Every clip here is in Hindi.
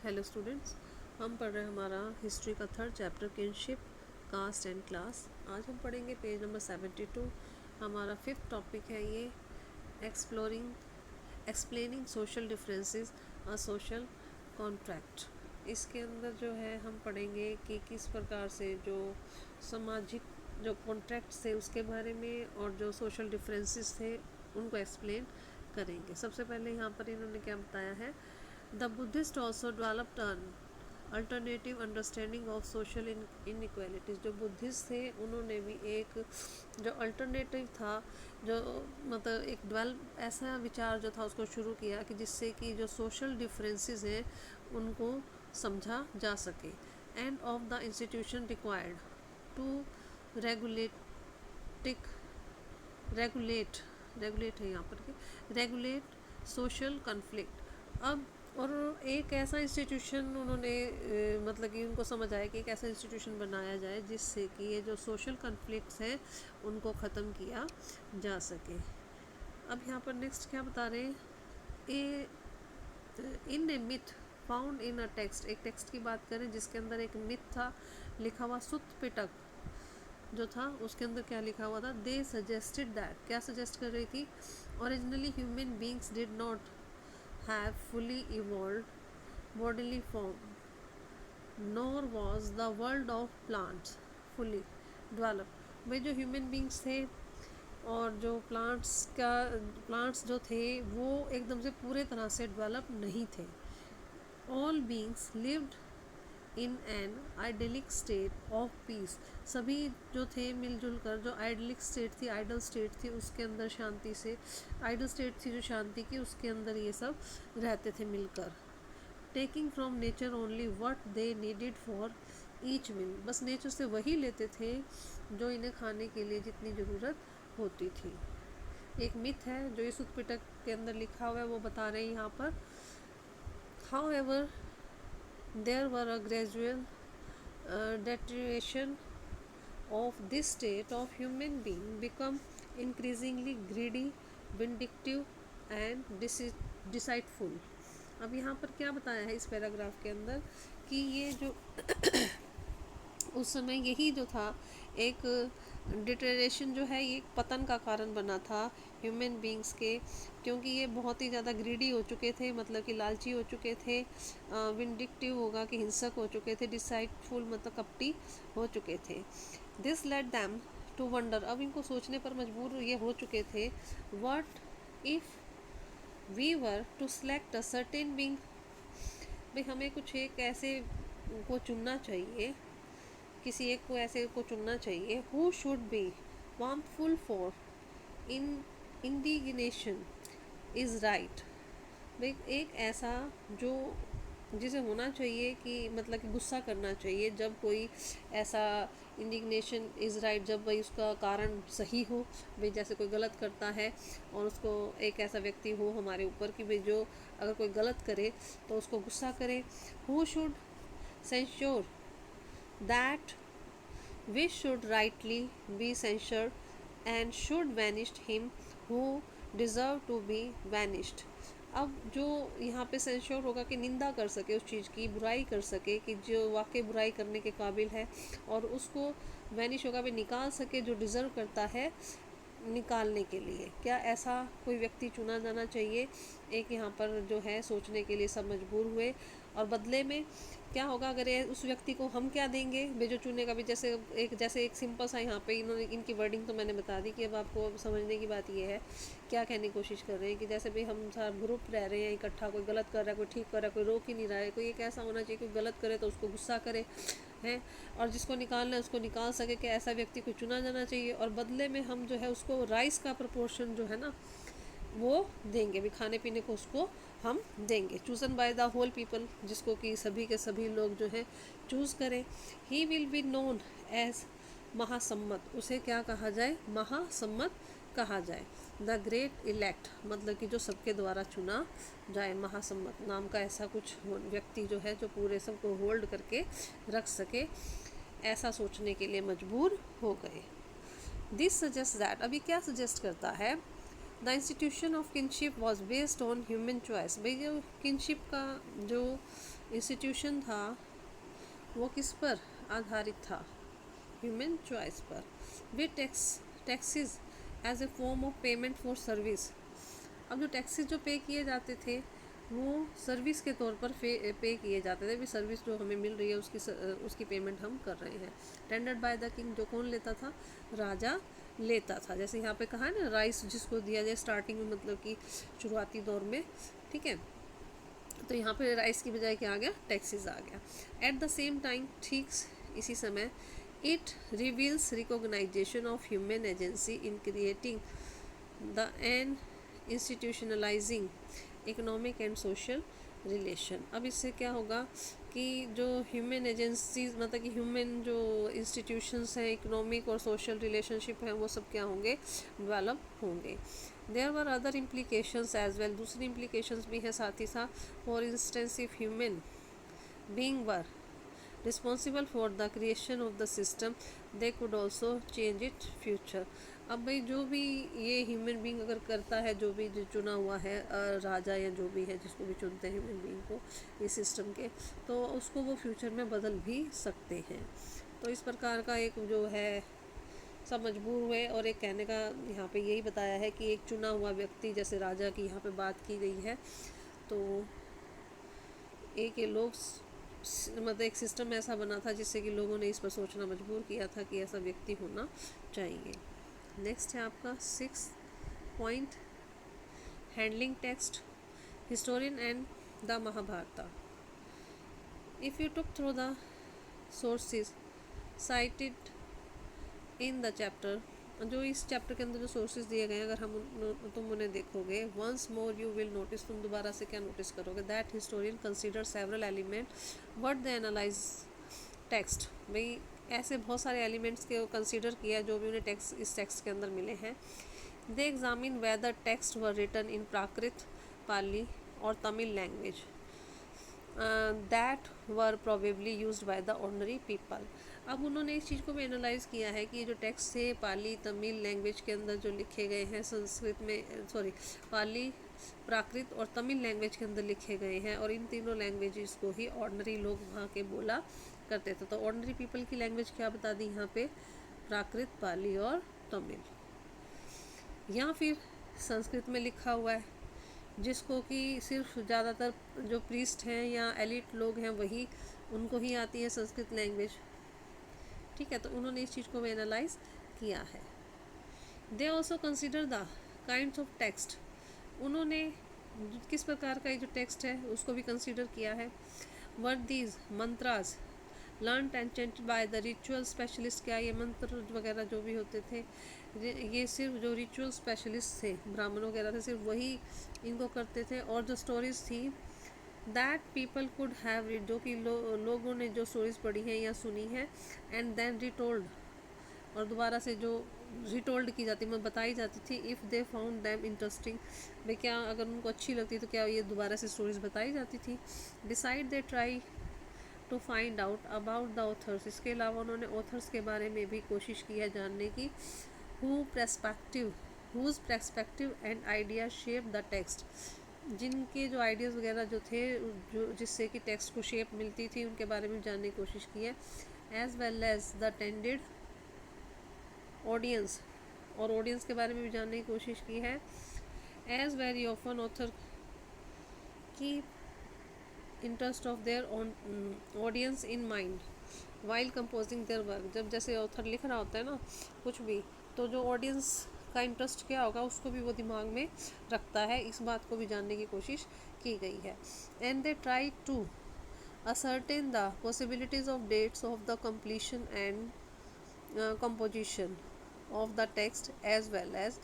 हेलो स्टूडेंट्स, हम पढ़ रहे हैं हमारा हिस्ट्री का third chapter kinship caste and class. आज हम पढ़ेंगे पेज नंबर 72। हमारा फिफ्थ टॉपिक है ये exploring explaining social differences a social contract. इसके अंदर जो है हम पढ़ेंगे कि किस प्रकार से जो सामाजिक जो कॉन्ट्रैक्ट थे उसके बारे में और जो सोशल डिफरेंसेस थे उनको एक्सप्लेन करेंगे। सबसे पहले यहाँ पर इन्होंने क्या बताया है, the Buddhist also developed an alternative understanding of social inequalities. जो बुद्धिस्ट थे उन्होंने भी एक जो अल्टरनेटिव था, जो मतलब एक डेवलप ऐसा विचार जो था उसको शुरू किया कि जिससे कि जो सोशल डिफरेंसेस हैं उनको समझा जा सके। End of the institution required to regulatic regulate regulate है यहाँ पर कि रेगुलेट सोशल कन्फ्लिक्ट। अब और एक ऐसा इंस्टीट्यूशन उन्होंने मतलब कि उनको समझ आया कि एक ऐसा इंस्टीट्यूशन बनाया जाए जिससे कि ये जो सोशल कन्फ्लिक्ट्स हैं उनको ख़त्म किया जा सके। अब यहाँ पर नेक्स्ट क्या बता रहे हैं, a in a myth found in a text. एक टेक्स्ट की बात करें जिसके अंदर एक मिथ था लिखा हुआ, सुत पिटक जो था उसके अंदर क्या लिखा हुआ था, दे सजेस्टेड दैट, क्या सजेस्ट कर रही थी, originally human beings did not have fully evolve bodily form, nor was the world of plants fully developed। वे जो ह्यूमन बींग्स थे और जो प्लांट्स जो थे वो एकदम से पूरे तरह से डेवलप नहीं थे। All beings lived in an idyllic state of peace. सभी जो थे मिलजुल कर, जो आइडलिक स्टेट थी, आइडल स्टेट थी, उसके अंदर शांति से, आइडल स्टेट थी जो शांति की, उसके अंदर ये सब रहते थे मिलकर। Taking from nature only what they needed for each meal. बस नेचर से वही लेते थे जो इन्हें खाने के लिए जितनी ज़रूरत होती थी। एक मिथ है जो इस उत्पिटक के अंदर लिखा हुआ है, वो बता रहे हैं यहाँ पर, how ever there were a gradual deterioration of this state of human being become increasingly greedy, vindictive and deceitful। अब यहाँ पर क्या बताया है इस पैराग्राफ के अंदर कि ये जो उस समय यही जो था एक डिटेरेशन जो है, ये एक पतन का कारण बना था ह्यूमन बींग्स के, क्योंकि ये बहुत ही ज़्यादा ग्रीडी हो चुके थे, मतलब कि लालची हो चुके थे, विंडिक्टिव होगा कि हिंसक हो चुके थे, डिसाइडफुल मतलब कपटी हो चुके थे। This let them to wonder, अब इनको सोचने पर मजबूर ये हो चुके थे, what if we were to select a certain being, भाई हमें कुछ एक ऐसे को चुनना चाहिए, किसी एक को ऐसे को चुनना चाहिए, who should be wrathful for in indignation is right. भाई एक ऐसा जो जिसे होना चाहिए कि मतलब कि गुस्सा करना चाहिए जब कोई ऐसा इंडिग्नेशन इज़ राइट, जब भाई उसका कारण सही हो। भाई जैसे कोई गलत करता है और उसको एक ऐसा व्यक्ति हो हमारे ऊपर कि भाई जो अगर कोई गलत करे तो उसको गुस्सा करे। Who should censure that we should rightly be censured and should vanish him who deserve to be vanished। अब जो यहाँ पे सेंश्योर होगा कि निंदा कर सके, उस चीज़ की बुराई कर सके कि जो वाकई बुराई करने के काबिल है, और उसको वैनिश होगा भी निकाल सके जो डिज़र्व करता है निकालने के लिए। क्या ऐसा कोई व्यक्ति चुना जाना चाहिए। एक यहाँ पर जो है सोचने के लिए सब मजबूर हुए, और बदले में क्या होगा अगर उस व्यक्ति को हम क्या देंगे, वे जो चुनेगा भी। जैसे एक सिंपल सा यहाँ पे इन्होंने इनकी वर्डिंग तो मैंने बता दी कि अब आपको समझने की बात ये है, क्या कहने की कोशिश कर रहे हैं कि जैसे भी हम सारा ग्रुप रह रहे हैं इकट्ठा, कोई गलत कर रहा है, कोई ठीक कर रहा है, कोई रोक ही नहीं रहा है, कोई एक ऐसा होना चाहिए कोई गलत करे तो उसको गुस्सा करे हैं, और जिसको निकालना है उसको निकाल सके, कि ऐसा व्यक्ति को चुना जाना चाहिए, और बदले में हम जो है उसको राइस का प्रपोर्शन जो है ना वो देंगे, भी खाने पीने को उसको हम देंगे। Chosen by the whole people, जिसको कि सभी के सभी लोग जो है चूज़ करें। He will be known as Mahasammata, उसे क्या कहा जाए, महासम्मत कहा जाए। द ग्रेट इलेक्ट, मतलब कि जो सबके द्वारा चुना जाए। महासम्मत नाम का ऐसा कुछ व्यक्ति जो है जो पूरे सबको होल्ड करके रख सके, ऐसा सोचने के लिए मजबूर हो गए। दिस सजेस्ट दैट, अभी क्या सजेस्ट करता है, the institution of kinship was based on human choice. भाई जो किनशिप का जो इंस्टीट्यूशन था वो किस पर आधारित था? ह्यूमन चॉइस पर। They taxes as a form of payment for service. अब जो टैक्सेस जो पे किए जाते थे वो सर्विस के तौर पर पे किए जाते थे, भी सर्विस जो हमें मिल रही है उसकी पेमेंट हम कर रहे हैं। टेंडर्ड बाय द किंग, जो कौन लेता था? राजा लेता था। जैसे यहाँ पे कहा है ना, राइस जिसको दिया जाए स्टार्टिंग में, मतलब कि शुरुआती दौर में, ठीक है। तो यहाँ पे राइस की बजाय क्या आ गया? टैक्सेस आ गया। एट द सेम टाइम, ठीक इसी समय, it reveals recognisation of human agency in creating the and institutionalising economic and social relation. अब इससे क्या होगा कि जो ह्यूमन एजेंसीज, मतलब कि ह्यूमन जो इंस्टीट्यूशंस हैं, इकोनॉमिक और सोशल रिलेशनशिप हैं, वो सब क्या होंगे? डेवलप होंगे। There were other implications as well, दूसरी इम्प्लीकेशंस भी हैं साथ ही साथ। For instance, if human being were responsible for the creation of the system, they could also change it future. अब भाई जो भी ये ह्यूमन बीइंग अगर करता है, जो भी जो चुना हुआ है राजा या जो भी है जिसको भी चुनते हैं ह्यूमन बीइंग को इस सिस्टम के, तो उसको वो फ्यूचर में बदल भी सकते हैं। तो इस प्रकार का एक जो है सब मजबूर हुए, और एक कहने का यहाँ पे यही बताया है कि एक चुना हुआ व्यक्ति, जैसे राजा की यहाँ पे बात की गई है, तो एक ये लोग मतलब एक सिस्टम ऐसा बना था जिससे कि लोगों ने इस पर सोचना मजबूर किया था कि ऐसा व्यक्ति होना चाहिए। नेक्स्ट है आपका 6 point, handling text, historian and the Mahabharata. If you took through the sources cited in the chapter, जो इस चैप्टर के अंदर जो सोर्सेज दिए गए हैं, अगर तुम उन्हें देखोगे, once more you will notice, तुम दोबारा से क्या नोटिस करोगे? That historian consider several element what they analyse text. भाई ऐसे बहुत सारे एलिमेंट्स के कंसीडर किया जो भी उन्हें इस टेक्स्ट के अंदर मिले हैं। They examine whether text were written in Prakrit, Pali और Tamil language that were probably used by the ordinary people. अब उन्होंने इस चीज़ को भी एनालाइज किया है कि जो टेक्स्ट थे पाली तमिल लैंग्वेज के अंदर जो लिखे गए हैं, संस्कृत में पाली, प्राकृत और तमिल लैंग्वेज के अंदर लिखे गए हैं, और इन तीनों लैंग्वेजेस को ही ऑर्डिनरी लोग वहाँ के बोला करते थे। तो ऑर्डिनरी पीपल की लैंग्वेज क्या बता दी यहाँ पे? प्राकृत, पाली और तमिल। या फिर संस्कृत में लिखा हुआ है जिसको कि सिर्फ ज़्यादातर जो प्रीस्ट हैं या एलिट लोग हैं वही, उनको ही आती है संस्कृत लैंग्वेज, ठीक है। तो उन्होंने इस चीज़ को एनालाइज किया है। They also consider the kinds of text, उन्होंने किस प्रकार का ये जो टेक्स्ट है उसको भी कंसिडर किया है। Whether these mantras learn and chanted by the ritual specialist, क्या ये मंत्र वगैरह जो भी होते थे ये सिर्फ जो रिचुअल स्पेशलिस्ट थे, ब्राह्मण वगैरह थे, सिर्फ वही इनको करते थे। और जो स्टोरीज थी that people could have read, जो कि लोगों ने जो स्टोरीज पढ़ी हैं या सुनी है, एंड देन रिटोल्ड, और दोबारा से जो रिटोल्ड की जाती, मैं बताई जाती थी, if they found them interesting, भाई क्या अगर उनको अच्छी लगती तो क्या ये दोबारा से स्टोरीज बताई जाती थी। Decide they try to find out about the authors, इसके अलावा उन्होंने ऑथर्स के बारे में भी कोशिश की है जानने की। Whose perspective and idea shape the text, जिनके जो आइडियाज़ वगैरह जो थे, जो जिससे कि टेक्स्ट को शेप मिलती थी, उनके बारे में जानने की कोशिश की है। As well as the tended audience, और ऑडियंस के बारे में भी जानने की कोशिश की है। एज वेरी ऑफन ऑथर की interest of their audience in mind while composing their work, जब जैसे ऑथर लिख रहा होता है ना कुछ भी, तो जो ऑडियंस का इंटरेस्ट क्या होगा उसको भी वो दिमाग में रखता है, इस बात को भी जानने की कोशिश की गई है। And they try to ascertain the possibilities of dates of the completion and composition of the text as well as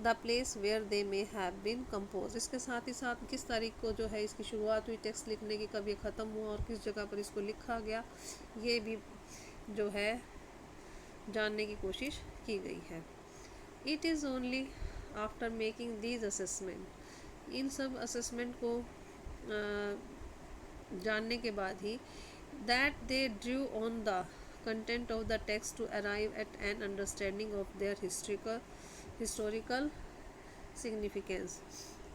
the place where they may have been composed। इसके साथ ही साथ किस तारीख को जो है इसकी शुरुआत हुई टेक्स्ट लिखने की, कब ये ख़त्म हुआ और किस जगह पर इसको लिखा गया, ये भी जो है जानने की कोशिश की गई है। It is only after making these assessment, इन सब असेसमेंट को जानने के बाद ही, that they drew on the content of the text to arrive at an understanding of their historical significance,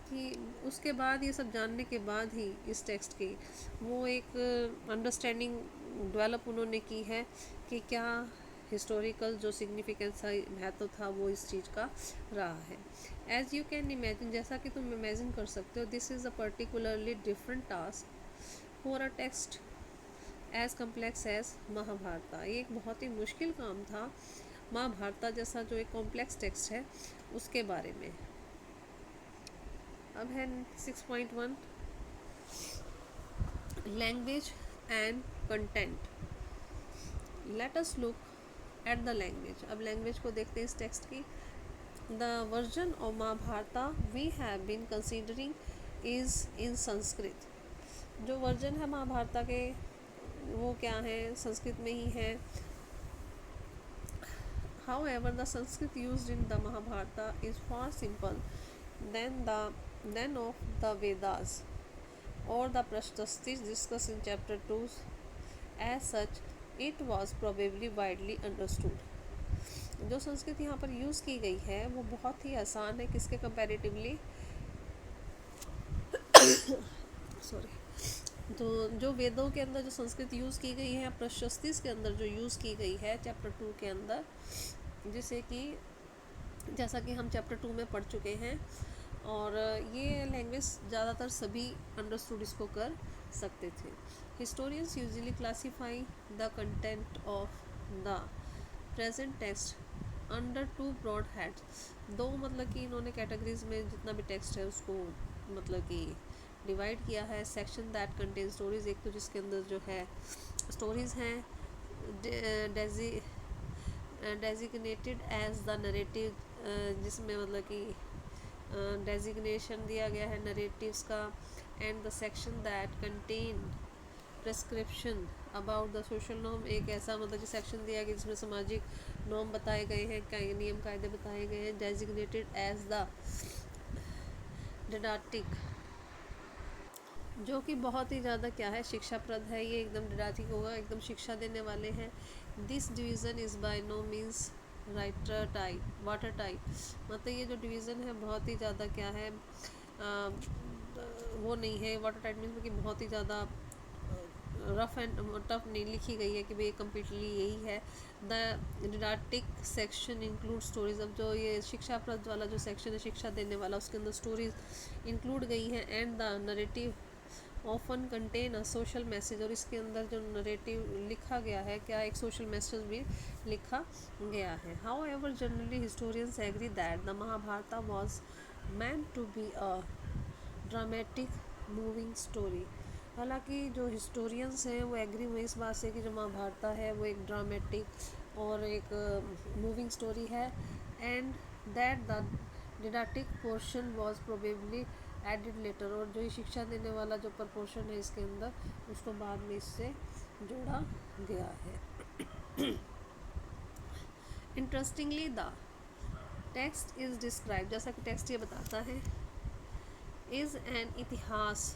कि उसके बाद ये सब जानने के बाद ही इस टेक्स्ट की वो एक अंडरस्टैंडिंग डेवलप उन्होंने की है कि क्या हिस्टोरिकल जो सिग्निफिकेंस था, महत्व था, वो इस चीज़ का रहा है। एज यू कैन इमेजिन, जैसा कि तुम इमेजिन कर सकते हो, this is a particularly different task for a text as complex as Mahabharata. ये एक बहुत ही मुश्किल काम था महाभारता जैसा जो एक कॉम्प्लेक्स टेक्स्ट है उसके बारे में। अब है 6.1 language and content. Let us look at the language. अब लैंग्वेज को देखते हैं इस टेक्स्ट की। The version of Mahabharata we have been considering is in Sanskrit. जो वर्जन है महाभारता के वो क्या है, संस्कृत में ही है। However, the Sanskrit used in the Mahabharata is far simple than of the Vedas or the Prashtastis discussed in chapter 2. As such, it was probably widely understood. जो संस्कृत यहाँ पर यूज़ की गई है वो बहुत ही आसान है किसके कंपैरेटिवली, सॉरी, तो जो वेदों के अंदर जो संस्कृत यूज़ की गई है, प्रशस्तिस के अंदर जो यूज़ की गई है चैप्टर 2 के अंदर, जिसे कि जैसा कि हम चैप्टर 2 में पढ़ चुके हैं, और ये लैंग्वेज ज़्यादातर सभी अंडरस्टूड इसको कर सकते थे। Historians usually classify the content of the present text under 2 broad heads. दो मतलब कि इन्होंने कैटेगरीज में जितना भी टेक्स्ट है उसको मतलब कि डिवाइड किया है। सेक्शन दैट कंटेन स्टोरीज, एक तो जिसके अंदर जो है स्टोरीज़ हैं, डेजिग्नेटेड एज द नरेटिव, जिसमें मतलब कि डेजिग्नेशन दिया गया है नरेटिव्स का। And the section that contain prescription about the social norm, एक ऐसा मतलब कि सेक्शन दिया गया जिसमें सामाजिक नॉर्म बताए गए हैं, नियम कायदे बताए गए हैं। डेजिग्नेटेड एज द डिडाक्टिक, जो कि बहुत ही ज़्यादा क्या है, शिक्षाप्रद है। ये एकदम डिडाक्टिक होगा, एकदम शिक्षा देने वाले हैं। This division is by no means writer type water type, मतलब ये जो डिवीज़न है बहुत ही ज़्यादा क्या है, वो नहीं है। वाटर टाइप मीन्स कि बहुत ही ज़्यादा रफ एंड टफ नहीं लिखी गई है कि भाई कम्प्लीटली यही है। The didactic section include stories. अब जो ये शिक्षाप्रद वाला जो सेक्शन है, शिक्षा देने वाला, उसके अंदर स्टोरीज इंक्लूड गई हैं। And the narrative often contain a social message, और इसके अंदर जो नरेटिव लिखा गया है क्या एक सोशल मैसेज भी लिखा गया है। However generally historians agree that the Mahabharata was meant to be a dramatic moving story. हालांकि जो हिस्टोरियंस हैं वो एग्री हुए इस बात से कि जो महाभारता है वो एक ड्रामेटिक और एक मूविंग स्टोरी है। And that the didactic portion was probably added later, और जो ये शिक्षा देने वाला जो प्रपोर्शन है इसके अंदर उसको बाद में इससे जोड़ा गया है। Interestingly the text is describe, जैसा कि टेक्स्ट ये बताता है, is an itihasa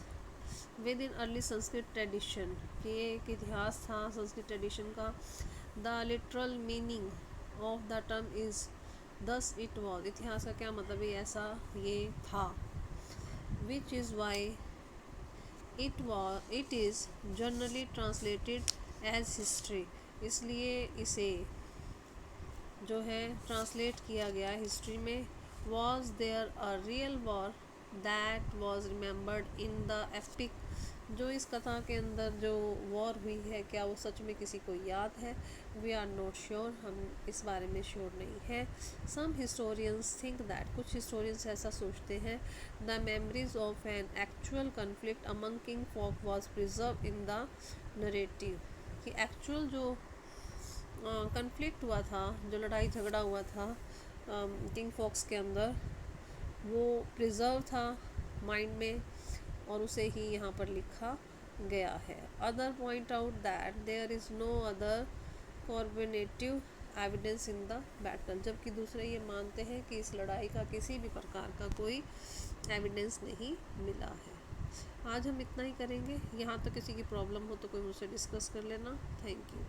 with in early Sanskrit tradition, कि ये एक इतिहास था संस्कृत ट्रेडिशन का। The literal meaning of the term is thus it was, इतिहास का क्या मतलब है, ऐसा ये था। Which is why it is generally translated as history, इसलिए इसे जो है ट्रांसलेट किया गया हिस्ट्री में। Was there a real war that was remembered in the epic, जो इस कथा के अंदर जो वॉर हुई है क्या वो सच में किसी को याद है। वी आर नॉट श्योर, हम इस बारे में श्योर नहीं है। सम हिस्टोरियंस थिंक दैट, कुछ हिस्टोरियंस ऐसा सोचते हैं, the memories of an actual conflict among kinfolk was preserve in the narrative, कि एक्चुअल जो कन्फ्लिक्ट हुआ था, जो लड़ाई झगड़ा हुआ था किंग फॉक्स के अंदर, वो प्रिजर्व था माइंड में और उसे ही यहाँ पर लिखा गया है। Other point out that there is no other corroborative evidence in the battle, जबकि दूसरे ये मानते हैं कि इस लड़ाई का किसी भी प्रकार का कोई एविडेंस नहीं मिला है। आज हम इतना ही करेंगे। यहाँ तो किसी की प्रॉब्लम हो तो कोई मुझसे डिस्कस कर लेना। Thank you.